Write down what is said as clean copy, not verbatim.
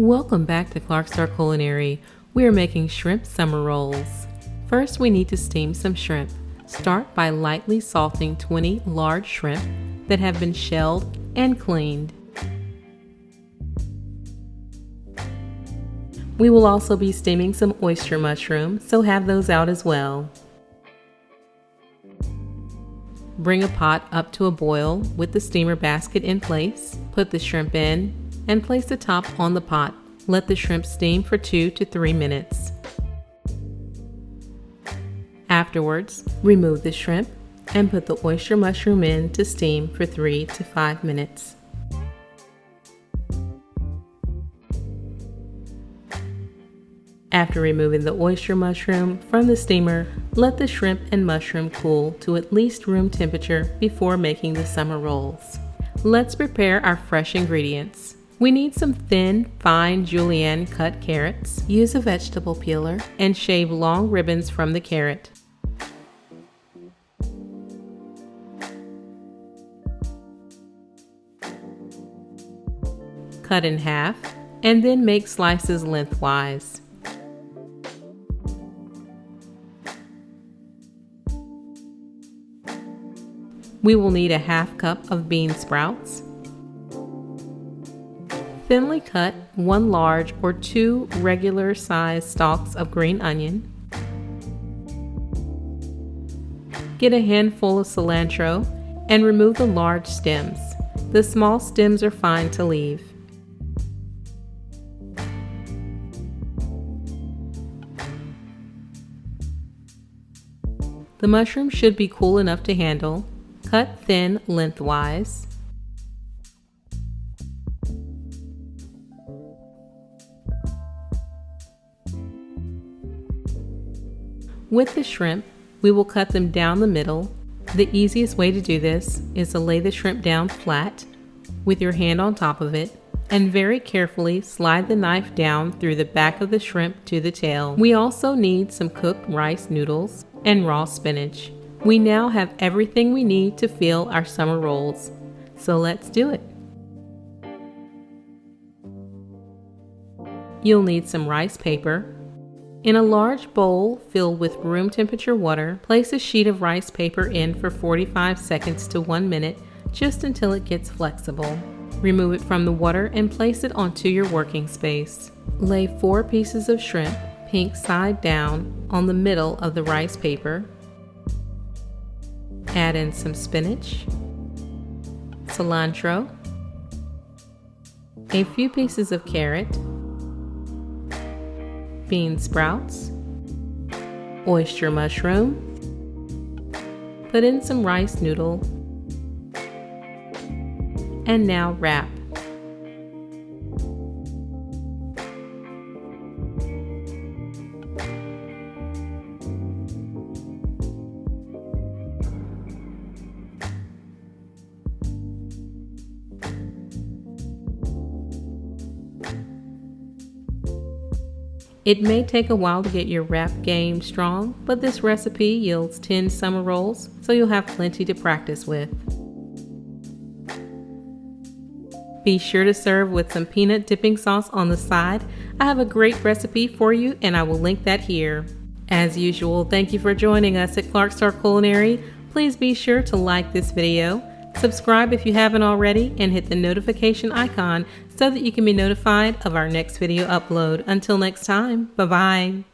Welcome back to Clarissa Culinary. We are making shrimp summer rolls. First, we need to steam some shrimp. Start by lightly salting 20 large shrimp that have been shelled and cleaned. We will also be steaming some oyster mushroom, so have those out as well. Bring a pot up to a boil with the steamer basket in place. Put the shrimp in and place the top on the pot. Let the shrimp steam for 2 to 3 minutes. Afterwards, remove the shrimp and put the oyster mushroom in to steam for 3 to 5 minutes. After removing the oyster mushroom from the steamer, let the shrimp and mushroom cool to at least room temperature before making the summer rolls. Let's prepare our fresh ingredients. We need some thin, fine julienne cut carrots. Use a vegetable peeler and shave long ribbons from the carrot. Cut in half and then make slices lengthwise. We will need a half cup of bean sprouts. Thinly cut 1 large or 2 regular sized stalks of green onion. Get a handful of cilantro and remove the large stems. The small stems are fine to leave. The mushroom should be cool enough to handle. Cut thin lengthwise. With the shrimp, we will cut them down the middle. The easiest way to do this is to lay the shrimp down flat with your hand on top of it and very carefully slide the knife down through the back of the shrimp to the tail. We also need some cooked rice noodles and raw spinach. We now have everything we need to fill our summer rolls, so let's do it. You'll need some rice paper. In a large bowl filled with room temperature water, place a sheet of rice paper in for 45 seconds to 1 minute, just until it gets flexible. Remove it from the water and place it onto your working space. Lay 4 pieces of shrimp, pink side down, on the middle of the rice paper. Add in some spinach, cilantro, a few pieces of carrot, bean sprouts, oyster mushroom, put in some rice noodle, and now wrap. It may take a while to get your wrap game strong, but this recipe yields 10 summer rolls, so you'll have plenty to practice with. Be sure to serve with some peanut dipping sauce on the side. I have a great recipe for you and I will link that here. As usual, thank you for joining us at Clarissa Culinary. Please be sure to like this video, subscribe if you haven't already, and hit the notification icon so that you can be notified of our next video upload. Until next time, bye-bye.